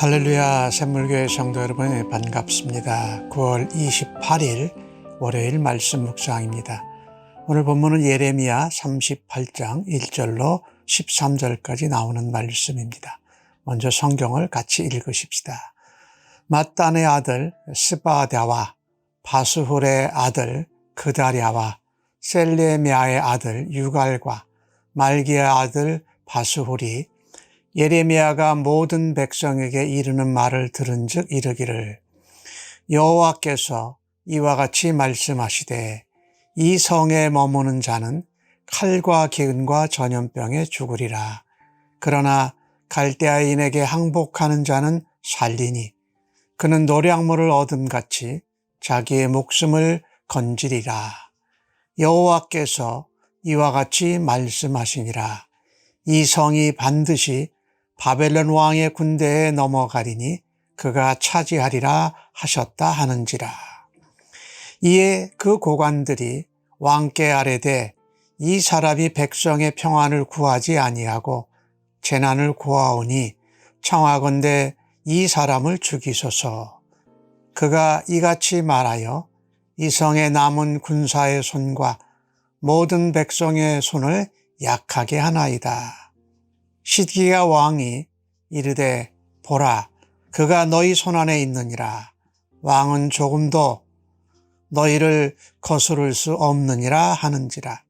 할렐루야, 샘물교회 성도 여러분 반갑습니다. 9월 28일 월요일 말씀 묵상입니다. 오늘 본문은 예레미야 38장 1절로 13절까지 나오는 말씀입니다. 먼저 성경을 같이 읽으십시다. 맏단의 아들 스바랴와 바스훌의 아들 그다랴와 셀레미아의 아들 유갈과 말기의 아들 바스훌이 예레미야가 모든 백성에게 이르는 말을 들은즉 이르기를, 여호와께서 이와 같이 말씀하시되 이 성에 머무는 자는 칼과 기근과 전염병에 죽으리라. 그러나 갈대아인에게 항복하는 자는 살리니 그는 노량물을 얻음같이 자기의 목숨을 건지리라. 여호와께서 이와 같이 말씀하시니라. 이 성이 반드시 바벨론 왕의 군대에 넘어가리니 그가 차지하리라 하셨다 하는지라. 이에 그 고관들이 왕께 아뢰되 이 사람이 백성의 평안을 구하지 아니하고 재난을 구하오니 청하건대 이 사람을 죽이소서. 그가 이같이 말하여 이 성에 남은 군사의 손과 모든 백성의 손을 약하게 하나이다. 시드기야 왕이 이르되 보라, 그가 너희 손안에 있느니라. 왕은 조금도 너희를 거스를 수 없느니라 하는지라.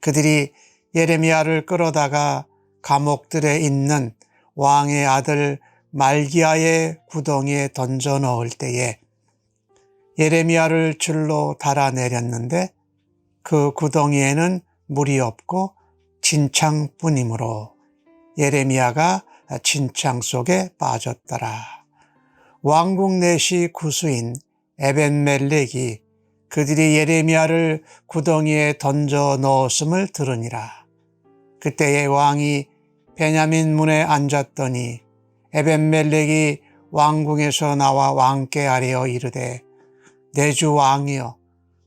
그들이 예레미야를 끌어다가 감옥들에 있는 왕의 아들 말기야의 구덩이에 던져 넣을 때에 예레미야를 줄로 달아내렸는데 그 구덩이에는 물이 없고 진창뿐이므로 예레미야가 진창 속에 빠졌더라. 왕국 내시 구수인 에벤멜렉이 그들이 예레미야를 구덩이에 던져 넣었음을 들으니라. 그때에 왕이 베냐민 문에 앉았더니 에벤멜렉이 왕궁에서 나와 왕께 아뢰어 이르되, 내 주 왕이여,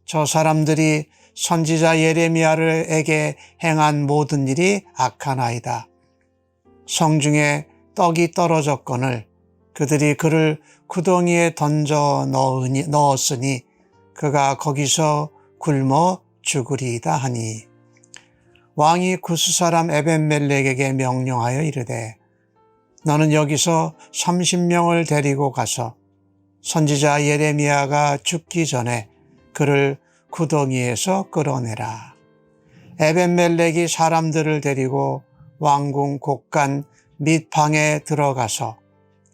저 사람들이 선지자 예레미야에게 행한 모든 일이 악하나이다. 성중에 떡이 떨어졌거늘 그들이 그를 구덩이에 던져 넣었으니 그가 거기서 굶어 죽으리이다 하니, 왕이 구스 사람 에벤멜렉에게 명령하여 이르되, 너는 여기서 30명을 데리고 가서 선지자 예레미야가 죽기 전에 그를 구덩이에서 끌어내라. 에벤멜렉이 사람들을 데리고 왕궁 곳간 및 방에 들어가서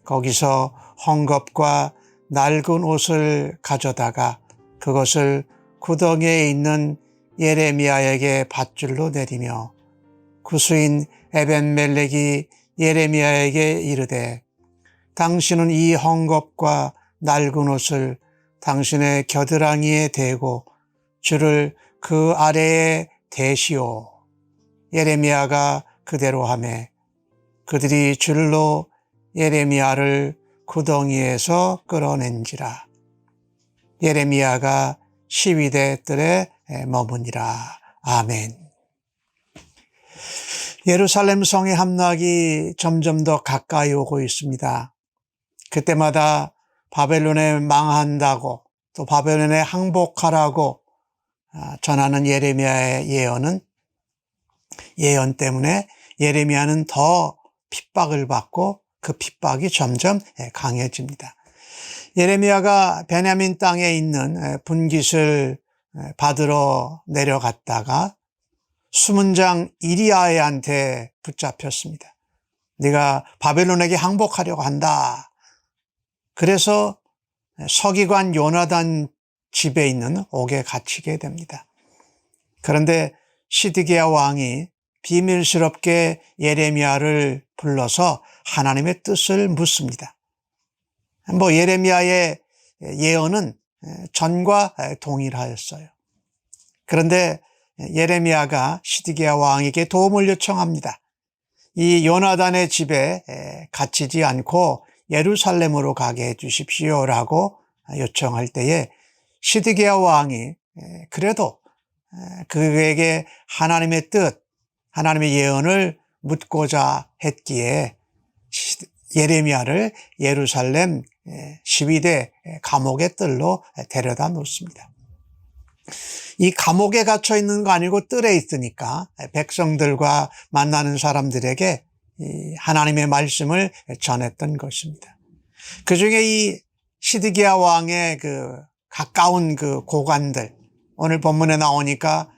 거기서 헝겊과 낡은 옷을 가져다가 그것을 구덩이에 있는 예레미야에게 밧줄로 내리며 구스인 에벤멜렉이 예레미야에게 이르되, 당신은 이 헝겊과 낡은 옷을 당신의 겨드랑이에 대고 줄을 그 아래에 대시오. 예레미야가 그대로 하매 그들이 줄로 예레미야를 구덩이에서 끌어낸지라. 예레미야가 시위대 뜰에 머무니라. 아멘. 예루살렘 성의 함락이 점점 더 가까이 오고 있습니다. 그때마다 바벨론에 망한다고 또 바벨론에 항복하라고 전하는 예레미야의 예언 때문에 예레미야는 더 핍박을 받고 그 핍박이 점점 강해집니다. 예레미야가 베냐민 땅에 있는 분깃을 받으러 내려갔다가 수문장 이리야한테 붙잡혔습니다. 네가 바벨론에게 항복하려고 한다. 그래서 서기관 요나단 집에 있는 옥에 갇히게 됩니다. 그런데 시드기야 왕이 비밀스럽게 예레미야를 불러서 하나님의 뜻을 묻습니다. 예레미야의 예언은 전과 동일하였어요. 그런데 예레미야가 시드기야 왕에게 도움을 요청합니다. 이 요나단의 집에 갇히지 않고 예루살렘으로 가게 해주십시오라고 요청할 때에 시드기야 왕이 그래도 그에게 하나님의 뜻, 하나님의 예언을 묻고자 했기에 예레미야를 예루살렘 12대 감옥의 뜰로 데려다 놓습니다. 이 감옥에 갇혀 있는 거 아니고 뜰에 있으니까 백성들과 만나는 사람들에게 하나님의 말씀을 전했던 것입니다. 그 중에 이 시드기야 왕의 그 가까운 그 고관들, 오늘 본문에 나오니까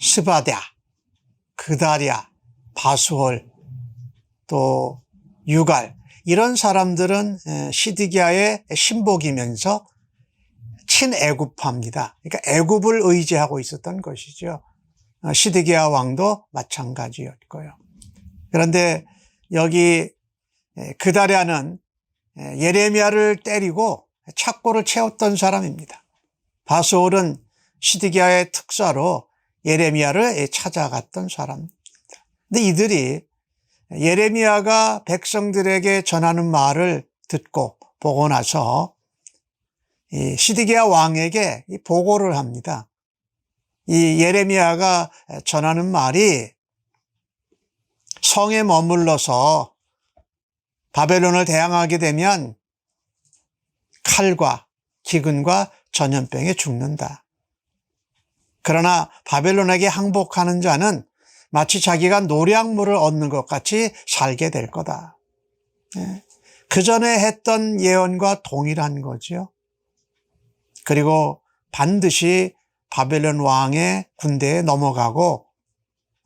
스바랴, 그다랴, 바수홀, 또 유갈, 이런 사람들은 시드기야의 신복이면서 친애굽파입니다. 그러니까 애굽을 의지하고 있었던 것이죠. 시드기야 왕도 마찬가지였고요. 그런데 여기 그다랴는 예레미야를 때리고 착고를 채웠던 사람입니다. 바수홀은 시드기야의 특사로 예레미야를 찾아갔던 사람입니다. 근데 이들이 예레미야가 백성들에게 전하는 말을 듣고 보고 나서 이 시드기야 왕에게 보고를 합니다. 이 예레미야가 전하는 말이 성에 머물러서 바벨론을 대항하게 되면 칼과 기근과 전염병에 죽는다. 그러나 바벨론에게 항복하는 자는 마치 자기가 노량물을 얻는 것 같이 살게 될 거다. 그 전에 했던 예언과 동일한 거죠. 그리고 반드시 바벨론 왕의 군대에 넘어가고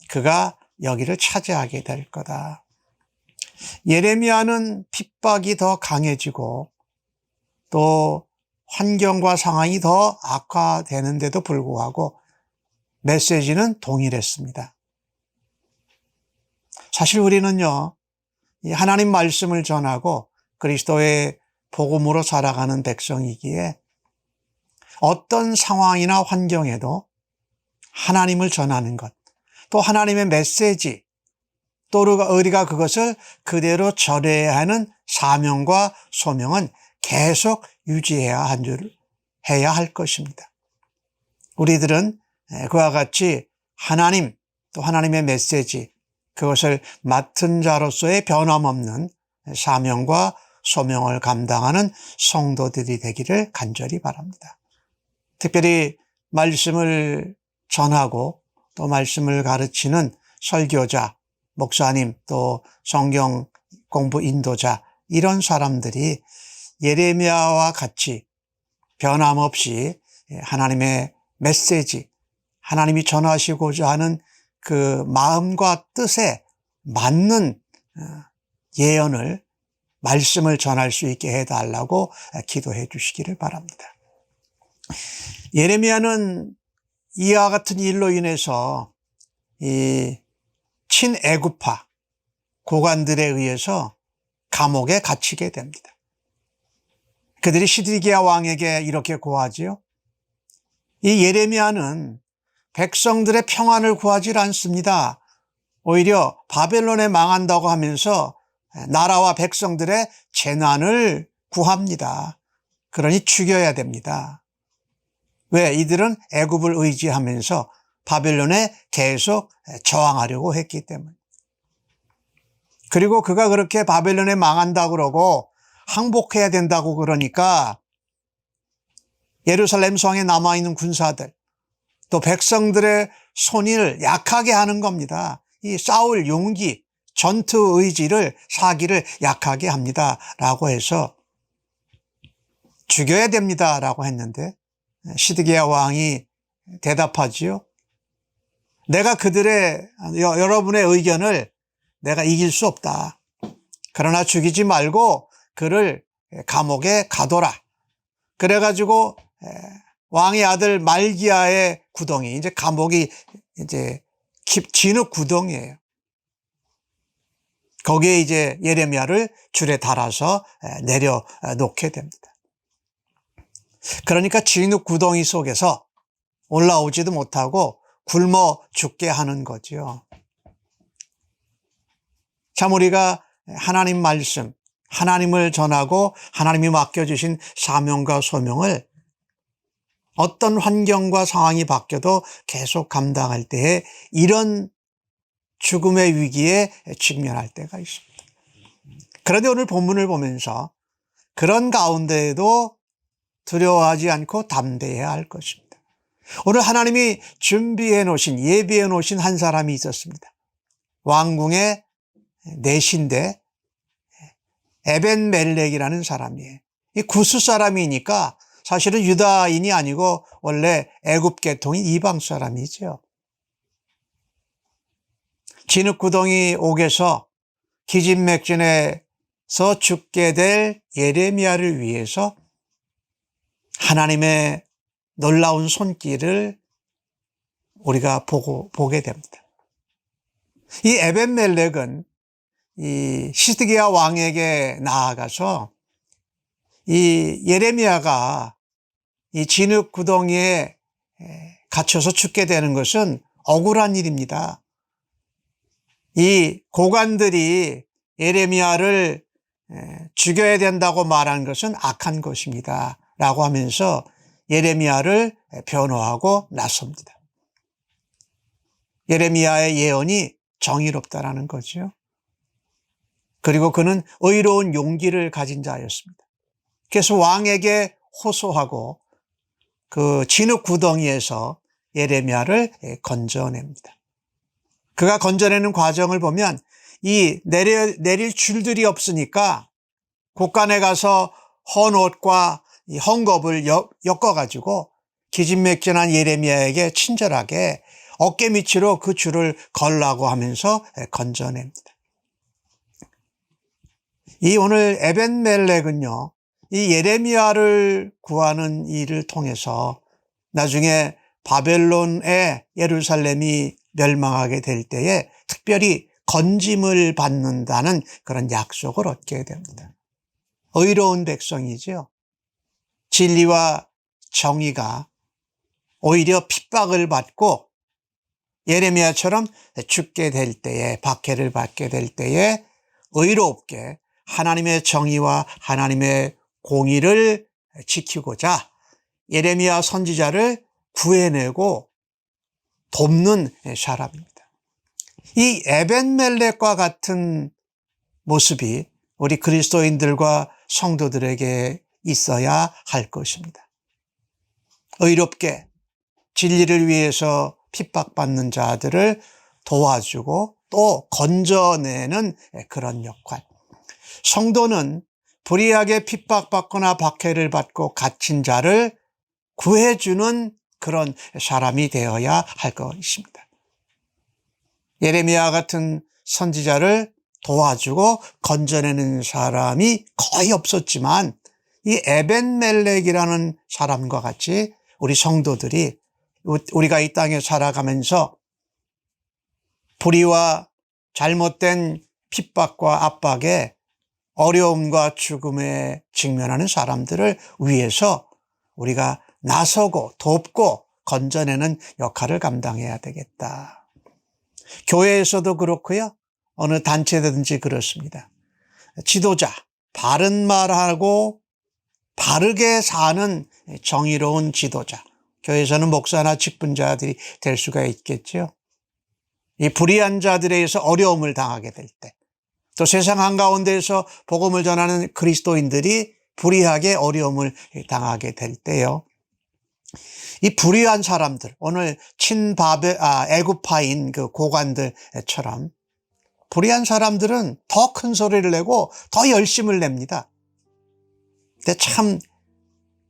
그가 여기를 차지하게 될 거다. 예레미야는 핍박이 더 강해지고 또 환경과 상황이 더 악화되는데도 불구하고 메시지는 동일했습니다. 사실 우리는요, 이 하나님 말씀을 전하고 그리스도의 복음으로 살아가는 백성이기에 어떤 상황이나 환경에도 하나님을 전하는 것, 또 하나님의 메시지, 또 우리가 그것을 그대로 전해야 하는 사명과 소명은 계속 유지해야 할 것입니다. 우리들은 그와 같이 하나님, 또 하나님의 메시지, 그것을 맡은 자로서의 변함없는 사명과 소명을 감당하는 성도들이 되기를 간절히 바랍니다. 특별히 말씀을 전하고 또 말씀을 가르치는 설교자, 목사님, 또 성경 공부 인도자, 이런 사람들이 예레미야와 같이 변함없이 하나님의 메시지, 하나님이 전하시고자 하는 그 마음과 뜻에 맞는 예언을, 말씀을 전할 수 있게 해달라고 기도해 주시기를 바랍니다. 예레미야는 이와 같은 일로 인해서 이 친애굽파 고관들에 의해서 감옥에 갇히게 됩니다. 그들이 시드기야 왕에게 이렇게 고하지요. 이 예레미야는 백성들의 평안을 구하지 않습니다. 오히려 바벨론에 망한다고 하면서 나라와 백성들의 재난을 구합니다. 그러니 죽여야 됩니다. 왜? 이들은 애굽을 의지하면서 바벨론에 계속 저항하려고 했기 때문에. 그리고 그가 그렇게 바벨론에 망한다고 그러고 항복해야 된다고 그러니까 예루살렘 성에 남아있는 군사들, 또 백성들의 손을 약하게 하는 겁니다. 이 싸울 용기, 전투 의지를, 사기를 약하게 합니다. 라고 해서 죽여야 됩니다. 라고 했는데 시드기야 왕이 대답하지요. 내가 여러분의 의견을 내가 이길 수 없다. 그러나 죽이지 말고 그를 감옥에 가둬라. 그래가지고 왕의 아들 말기야의 구덩이, 이제 감옥이 이제 진흙 구덩이에요. 거기에 이제 예레미야를 줄에 달아서 내려놓게 됩니다. 그러니까 진흙 구덩이 속에서 올라오지도 못하고 굶어 죽게 하는 거죠. 참 우리가 하나님 말씀, 하나님을 전하고 하나님이 맡겨주신 사명과 소명을 어떤 환경과 상황이 바뀌어도 계속 감당할 때에 이런 죽음의 위기에 직면할 때가 있습니다. 그런데 오늘 본문을 보면서 그런 가운데에도 두려워하지 않고 담대해야 할 것입니다. 오늘 하나님이 준비해 놓으신, 예비해 놓으신 한 사람이 있었습니다. 왕궁의 내신데 에벤멜렉이라는 사람이에요. 이 구스 사람이니까 사실은 유다인이 아니고 원래 애굽 계통인 이방 사람이죠. 진흙구덩이 옥에서 기진맥진에서 죽게 될 예레미야를 위해서 하나님의 놀라운 손길을 우리가 보게 됩니다. 이 에벤멜렉은 이 시드기야 왕에게 나아가서 이 예레미야가 이 진흙 구덩이에 갇혀서 죽게 되는 것은 억울한 일입니다. 이 고관들이 예레미야를 죽여야 된다고 말한 것은 악한 것입니다. 라고 하면서 예레미야를 변호하고 나섭니다. 예레미야의 예언이 정의롭다라는 거죠. 그리고 그는 의로운 용기를 가진 자였습니다. 그래서 왕에게 호소하고 그 진흙 구덩이에서 예레미야를 건져냅니다. 그가 건져내는 과정을 보면 이 내릴 줄들이 없으니까 곳간에 가서 헌 옷과 이 헝겊을 엮어가지고 기진맥진한 예레미야에게 친절하게 어깨 밑으로 그 줄을 걸라고 하면서 건져냅니다. 이 오늘 에벤멜렉은요, 이 예레미야를 구하는 일을 통해서 나중에 바벨론의 예루살렘이 멸망하게 될 때에 특별히 건짐을 받는다는 그런 약속을 얻게 됩니다. 의로운 백성이죠. 진리와 정의가 오히려 핍박을 받고 예레미야처럼 죽게 될 때에, 박해를 받게 될 때에 의롭게 하나님의 정의와 하나님의 공의를 지키고자 예레미야 선지자를 구해내고 돕는 사람입니다. 이 에벤멜렉과 같은 모습이 우리 그리스도인들과 성도들에게 있어야 할 것입니다. 의롭게 진리를 위해서 핍박받는 자들을 도와주고 또 건져내는 그런 역할. 성도는 불의하게 핍박받거나 박해를 받고 갇힌 자를 구해주는 그런 사람이 되어야 할 것입니다. 예레미야 같은 선지자를 도와주고 건져내는 사람이 거의 없었지만 이 에벤멜렉이라는 사람과 같이 우리 성도들이 우리가 이 땅에 살아가면서 불의와 잘못된 핍박과 압박에 어려움과 죽음에 직면하는 사람들을 위해서 우리가 나서고 돕고 건져내는 역할을 감당해야 되겠다. 교회에서도 그렇고요. 어느 단체든지 그렇습니다. 지도자, 바른 말하고 바르게 사는 정의로운 지도자. 교회에서는 목사나 직분자들이 될 수가 있겠죠. 이 불의한 자들에 의해서 어려움을 당하게 될 때, 또 세상 한가운데에서 복음을 전하는 그리스도인들이 불의하게 어려움을 당하게 될 때요. 이 불의한 사람들, 오늘 애굽파인 그 고관들처럼 불의한 사람들은 더 큰 소리를 내고 더 열심을 냅니다. 근데 참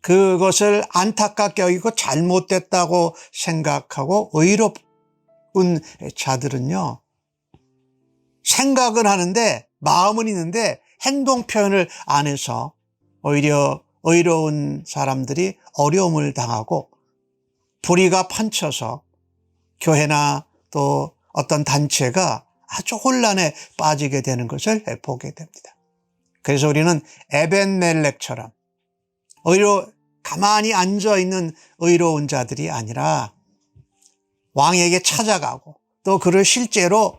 그것을 안타깝게 여기고 잘못됐다고 생각하고 의롭은 자들은요, 생각은 하는데 마음은 있는데 행동 표현을 안 해서 오히려 의로운 사람들이 어려움을 당하고 불의가 판쳐서 교회나 또 어떤 단체가 아주 혼란에 빠지게 되는 것을 보게 됩니다. 그래서 우리는 에벤멜렉처럼 가만히 앉아있는 의로운 자들이 아니라 왕에게 찾아가고 또 그를 실제로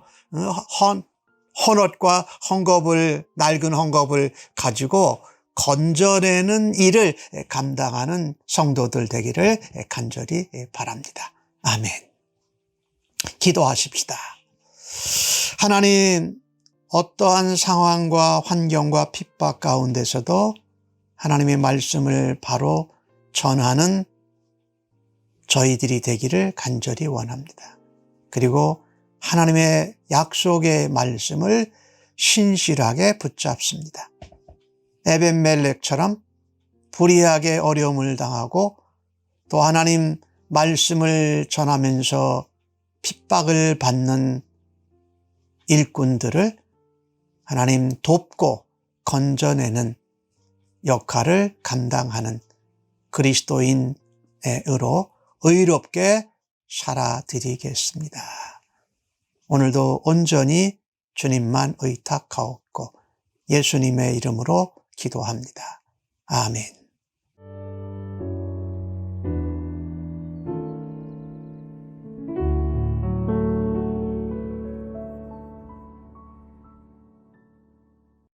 헌옷과 헝겊을, 낡은 헝겊을 가지고 건져내는 일을 감당하는 성도들 되기를 간절히 바랍니다. 아멘. 기도하십시다. 하나님, 어떠한 상황과 환경과 핍박 가운데서도 하나님의 말씀을 바로 전하는 저희들이 되기를 간절히 원합니다. 그리고 하나님의 약속의 말씀을 신실하게 붙잡습니다. 에벤멜렉처럼 불의하게 어려움을 당하고 또 하나님 말씀을 전하면서 핍박을 받는 일꾼들을 하나님 돕고 건져내는 역할을 감당하는 그리스도인으로 의롭게 살아드리겠습니다. 오늘도 온전히 주님만 의탁하옵고 예수님의 이름으로 기도합니다. 아멘.